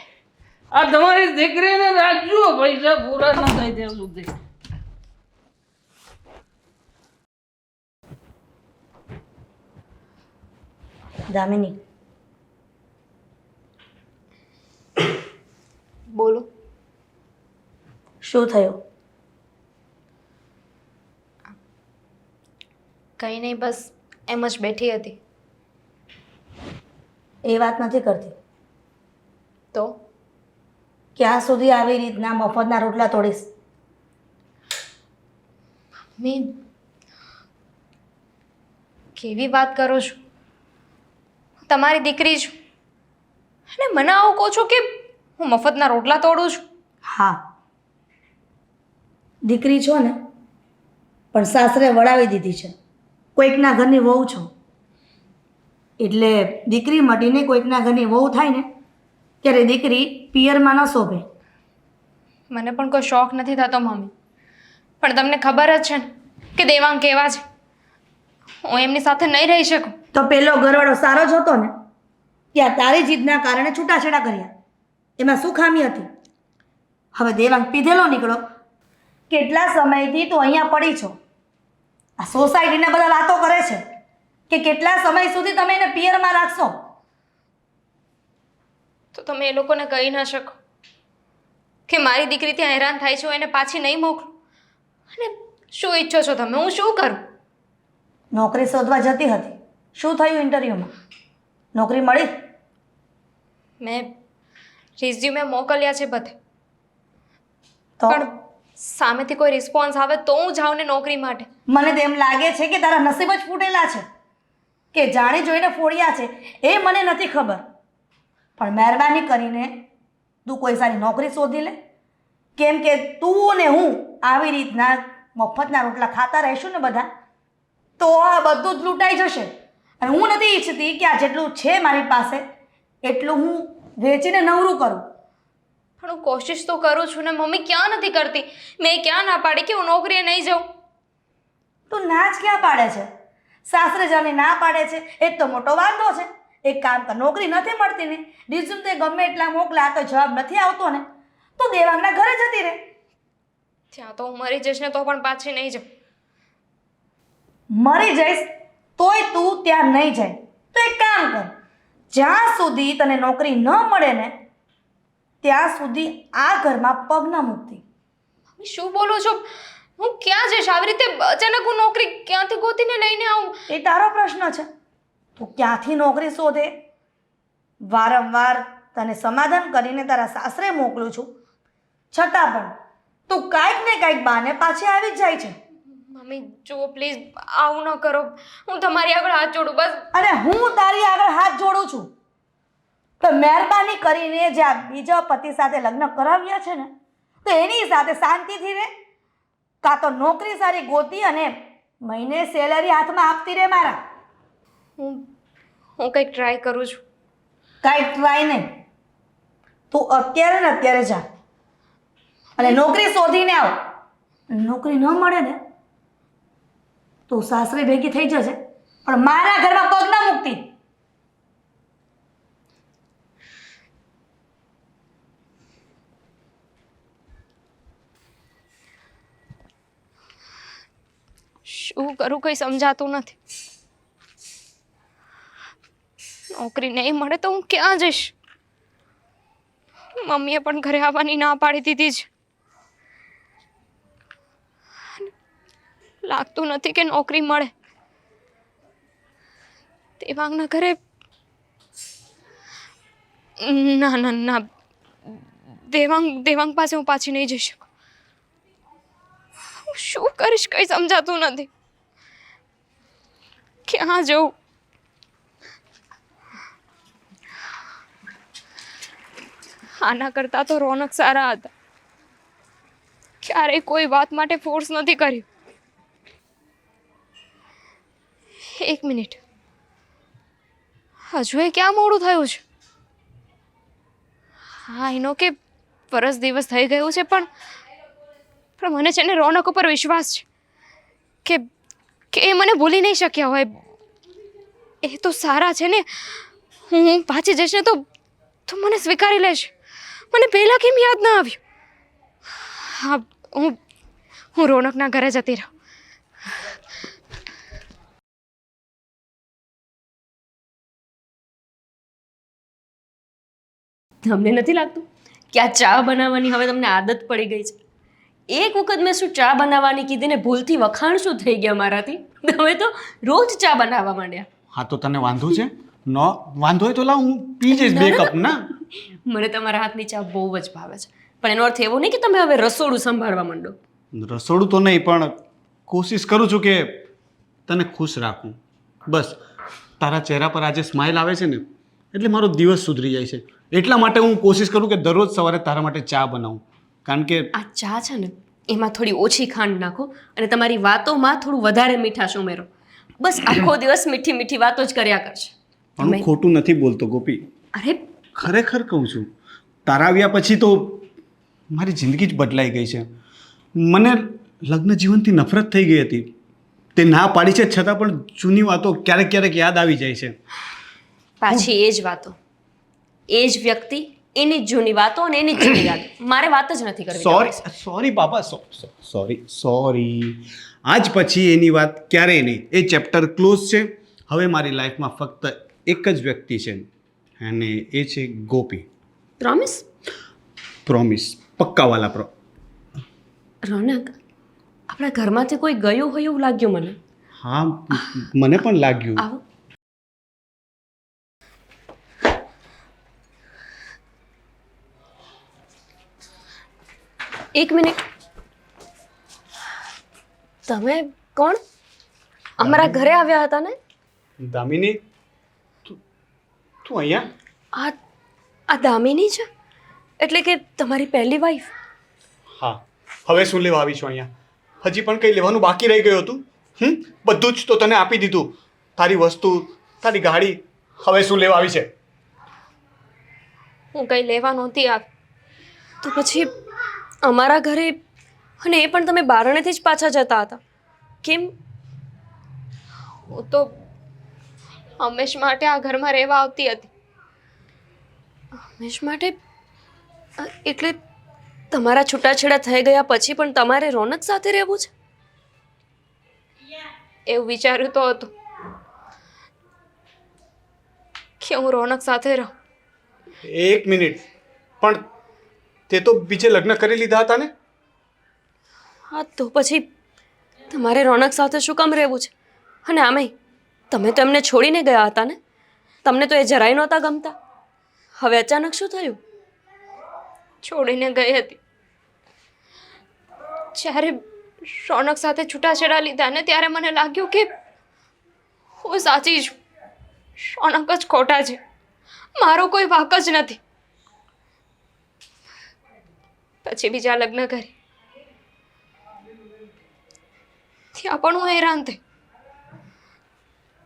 આ તમારી દીકરીને રાખજો, પૈસા પૂરા ન થાય ત્યાં સુધી. દામિની શું થયું? કંઈ નહીં, બસ એમ જ બેઠી હતી. એ વાત નથી કરતી. તો ક્યાં સુધી આવી રીતના મફતના રોટલા તોડીશ? મેં કેવી વાત કરો છો? તમારી દીકરી છું અને મને આવું કહો છો કે હું મફતના રોટલા તોડું છું? હા, દીકરી છો ને, પણ સાસરે વળાવી દીધી છે. કોઈકના ઘરની વહુ છો એટલે દીકરી મટીને કોઈકના ઘરની વહુ થાય ને ત્યારે દીકરી પિયરમાં ન શોભે. મને પણ કોઈ શોખ નથી થતો મમ્મી, પણ તમને ખબર જ છે ને કે દેવાંગ કેવા છે. હું એમની સાથે નહીં રહી શકું. તો પેલો ઘરવાળો સારો જ હતો ને, ત્યાં તારી જીદના કારણે છૂટાછેડા કર્યા. એમાં શું ખામી હતી? હવે દેવાંગ પીધેલો નીકળો. કેટલા સમયથી તું અહીંયા પડી છો? આ સોસાયટીના બધા વાતો કરે છે કે કેટલા સમય સુધી તમે એને પિયરમાં રાખશો. તો તમે એ લોકોને કહી ના શકો કે મારી દીકરી ત્યાં હેરાન થાય છે, હું એને પાછી નહીં મોકલું? અને શું ઈચ્છો છો તમે? હું શું કરું? નોકરી શોધવા જતી હતી, શું થયું ઇન્ટરવ્યૂમાં? નોકરી મળી? મેં રિઝ્યુમે મોકલ્યા છે બધે, તો પણ સામેથી કોઈ રિસ્પોન્સ આવે તો હું જાઉં ને નોકરી માટે. મને તો એમ લાગે છે કે તારા નસીબ જ ફૂટેલા છે કે જાણી જોઈને ફોડ્યા છે. એ મને નથી ખબર, પણ મહેરબાની કરીને તું કોઈ સારી નોકરી શોધી લે. કેમ કે તું ને હું આવી રીતના મફતના રોટલા ખાતા રહીશું ને બધા, તો આ બધું જ લૂંટાઈ જશે. અને હું નથી ઈચ્છતી કે આ જેટલું છે મારી પાસે એટલું હું વેચીને નવરું કરું. પણ હું કોશિશ તો કરું છું ને મમ્મી. ક્યાં નથી કરતી? મેં ક્યાં ના પાડી કે હું નોકરીએ નહીં જાઉં? તું ના જ ક્યાં પાડે છે? સાસરે જવાની ના પાડે છે એ જ તો મોટો વાંધો છે. એક કામ કર, નોકરી નથી મળતી ને, રિઝ્યુમ તે ગમે એટલા મોકલા તો જવાબ નથી આવતો ને, તો દેવાંગના ઘરે જતી રહે. ત્યાં તો હું મરી જઈશ ને તો પણ પાછી નહીં જાઉં. મરી જઈશ તોય તું ત્યાં નહીં જાય. તો એક કામ કર, જ્યાં સુધી તને નોકરી ન મળે ને ત્યાં સુધી આ ઘરમાં પગ ન મૂકતી. મમ્મી શું બોલો છો? હું ક્યાં જઈશ? આવી રીતે અચાનક હું નોકરી ક્યાંથી ગોતીને લઈને આવું? એ તારો પ્રશ્ન છે. તું ક્યાંથી નોકરી શોધે? વારંવાર તને સમાધાન કરીને તારા સાસરે મોકલું છું, છતાં પણ તું કાંઈક ને કાંઈક બહાને પાછી આવી જ જાય છે. મમ્મી જુઓ પ્લીઝ, આવું ન કરો. હું તમારી આગળ હાથ જોડું બસ. અને હું તારી આગળ હાથ જોડું છું તો મહેરબાની કરીને જે આ બીજા પતિ સાથે લગ્ન કરાવ્યા છે ને, તો એની સાથે શાંતિથી રહે. કાં તો નોકરી સારી ગોતી અને મહિને સેલરી હાથમાં આપતી રહે મારા. હું કંઈક ટ્રાય કરું છું. કાંઈ ટ્રાય નહીં, તું અત્યારે ને અત્યારે જા અને નોકરી શોધીને આવ. નોકરી ન મળે ને તું સાસરે ભેગી થઈ જશે, પણ મારા ઘરમાં પગ ના મૂકતી. શું કરું કંઈ સમજાતું નથી. નોકરી નહીં મળે તો હું ક્યાં જઈશ? મમ્મીએ પણ ઘરે આવવાની ના પાડી દીધી છે. લાગતું નથી કે નોકરી મળે. દેવાંગના ઘરે ના ના ના, દેવાંગ પાસે હું પાછી નહીં જઈ શકું. હું શું કરીશ કંઈ સમજાતું નથી. ક્યાં જવું? આના કરતાં તો રોનક સારા હતા. ક્યારેય કોઈ વાત માટે ફોર્સ નથી કર્યું. એક મિનિટ, હજુ એ ક્યાં મોડું થયું છે? હા, એનો કે વરસ દિવસ થઈ ગયું છે, પણ મને છે ને રોનક ઉપર વિશ્વાસ છે કે એ મને ભૂલી નહીં શક્યા હોય. એ તો સારા છે ને. હું પાછી જઈશ ને તો મને સ્વીકારી લેશે. મને પહેલાં કેમ યાદ ના આવ્યું? હા, હું રોનકના ઘરે જતી રહું. તમને નથી લાગતું કે આ ચા બનાવવાની હવે તમને આદત પડી ગઈ છે? એક વખત મેં શું ચા બનાવવાની કીધી ને ભૂલથી વખાણ શું થઈ ગયા મારાથી તમે તો રોજ ચા બનાવવા માંડ્યા. હા તો તને વાંધો છે? ન વાંધો હોય તો લાવ હું પી જઈશ 2 કપ ના. મને તમારા હાથની ચા બહુ જ ભાવે છે, પણ એનો અર્થ એવો નહીં કે તમે હવે રસોડું સંભાળવા માંડો. રસોડું તો નહીં, પણ કોશિશ કરું છું કે તને ખુશ રાખું. બસ તારા ચહેરા પર આજે સ્માઇલ આવે છે ને એટલે મારો દિવસ સુધરી જાય છે. એટલા માટે હું કોશિશ કરું કે દરરોજ સવારે તારા માટે ચા બનાવું. કારણ કે આ ચા છે ને એમાં થોડી ઓછી ખાંડ નાખો અને તમારી વાતોમાં થોડું વધારે મીઠાશ ઉમેરો. બસ આખો દિવસ મીઠી મીઠી વાતો જ કર્યા કરશે. પણ હું ખોટું નથી બોલતો ગોપી, અરે ખરેખર કહું છું. તારા આવ્યા પછી તો મારી જિંદગી જ બદલાઈ ગઈ છે. મને લગ્ન જીવનથી નફરત થઈ ગઈ હતી. તે ના પાડી છે છતાં પણ જૂની વાતો ક્યારેક ક્યારેક યાદ આવી જાય છે. પાછી એ જ વાતો, એ જ વ્યક્તિ, એની જ જૂની વાતો અને એની જ જૂની યાદ. મારે વાત જ નથી કરવી. સોરી બાબા, સોરી. આજ પછી એની વાત ક્યારેય નહીં. એ ચેપ્ટર ક્લોઝ છે. હવે મારી લાઈફમાં ફક્ત એક જ વ્યક્તિ છે અને એ છે ગોપી. પ્રોમિસ? પ્રોમિસ, પક્કાવાલા રોનક, આપણા ઘરમાંથી કોઈ ગયું હોય એવું લાગ્યું મને. હા, મને પણ લાગ્યું. આવો. એક મિનિટ, તમે કોણ? અમારા ઘરે આવ્યા હતા ને? દામિની, તું અહીંયા? આ દામિની છે? એટલે કે તમારી પહેલી વાઈફ? હા. હવે શું લેવા આવી છો અહીંયા? હજી પણ કંઈ લેવાનું બાકી રહી ગયું હતું? બધું જ તો તને આપી દીધું. તારી વસ્તુ, તારી ગાડી. હવે શું લેવા આવી છે? હું કંઈ લેવા નહોતી આવી. તો પછી અમારા ઘરે, અને એ પણ તમે બારણેથી જ પાછા જતા હતા, કેમ? હું તો હંમેશ માટે આ ઘરમાં રહેવા આવતી હતી. હંમેશ માટે? એટલે તમારા છૂટાછેડા થઈ ગયા પછી પણ તમારે રોનક સાથે રહેવું છે? એવું વિચાર્યું તો હતું કે હું રોનક સાથે રહું. 1 મિનિટ, પણ તે તો બીજે લગ્ન કરી લીધા હતા ને? હા, તો પછી તમારે રોનક સાથે શું કામ રહેવું છે? અને આમેય તમે તો એમને છોડીને ગયા હતા ને? તમને તો એ જરાય નહોતા ગમતા. હવે અચાનક શું થયું? છોડીને ગઈ હતી. જ્યારે રોનક સાથે છૂટાછેડા લીધા ને ત્યારે મને લાગ્યું કે હું સાચી છું, રોનક જ ખોટા છે, મારો કોઈ વાંક જ નથી. પછી બીજા લગ્ન કરી, ત્યાં પણ હું હેરાન થઈ.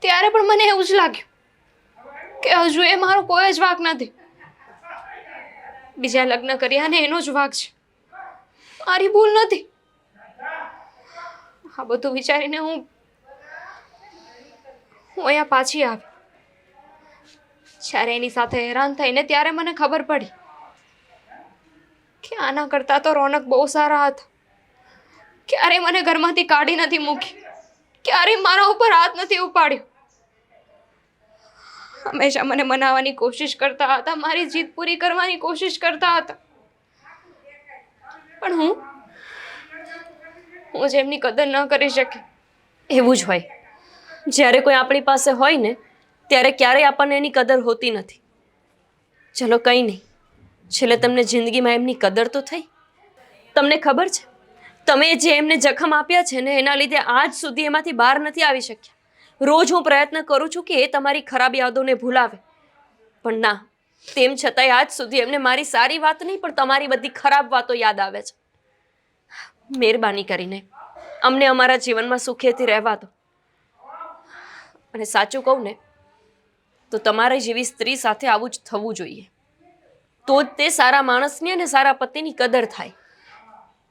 ત્યારે પણ મને એવું જ લાગ્યું કે હજુ એ મારો કોઈ જ વાંક નથી. બીજા લગ્ન કર્યા ને એનો જ વાંક છે, મારી ભૂલ નથી. આ બધું વિચારીને હું અહીંયા પાછી આવી. જ્યારે એની સાથે હેરાન થઈને ત્યારે મને ખબર પડી કે આના કરતાં તો રોનક બહુ સારા હતા. ક્યારેય મને ઘરમાંથી કાઢી નથી મૂકી, ક્યારેય મારા ઉપર હાથ નથી ઉપાડ્યો. હંમેશા મને મનાવવાની કોશિશ કરતા હતા, મારી જીદ પૂરી કરવાની કોશિશ કરતા હતા. પણ હું જેમની કદર ન કરી શકી. એવું જ હોય. જ્યારે કોઈ આપણી પાસે હોય ને ત્યારે ક્યારેય આપણને એની કદર હોતી નથી. ચલો કંઈ નહીં, છેલ્લે તમને જિંદગીમાં એમની કદર તો થઈ. તમને ખબર છે, તમે જે એમને જખમ આપ્યા છે ને એના લીધે આજ સુધી એમાંથી બહાર નથી આવી શક્યા. રોજ હું પ્રયત્ન કરું છું કે એ તમારી ખરાબ યાદોને ભૂલાવે, પણ ના, તેમ છતાંય આજ સુધી એમને મારી સારી વાત નહીં પણ તમારી બધી ખરાબ વાતો યાદ આવે છે. મહેરબાની કરીને અમને અમારા જીવનમાં સુખેથી રહેવા દો. અને સાચું કહું ને તો તમારા જેવી સ્ત્રી સાથે આવું જ થવું જોઈએ. તો જ તે સારા માણસની અને સારા પતિની કદર થાય.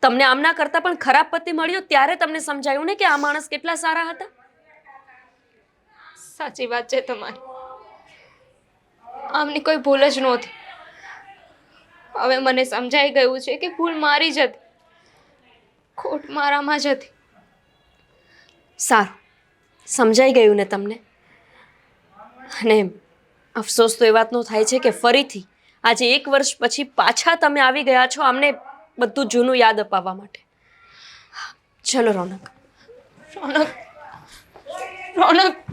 તમને આમના કરતાં પણ ખરાબ પતિ મળ્યો ત્યારે તમને સમજાયું ને કે આ માણસ કેટલા સારા હતા. સાચી વાત છે તમારી. આમની કોઈ ભૂલ જ નહોતી. હવે મને સમજાઈ ગયું છે કે ભૂલ મારી જ હતી, ખોટ મારામાં જ હતી. સારું, સમજાઈ ગયું ને તમને? અને અફસોસ તો એ વાતનો થાય છે કે ફરીથી આજે 1 વર્ષ પછી પાછા તમે આવી ગયા છો અમને બધું જૂનું યાદ અપાવવા માટે. ચલો રોનક રોનક રોનક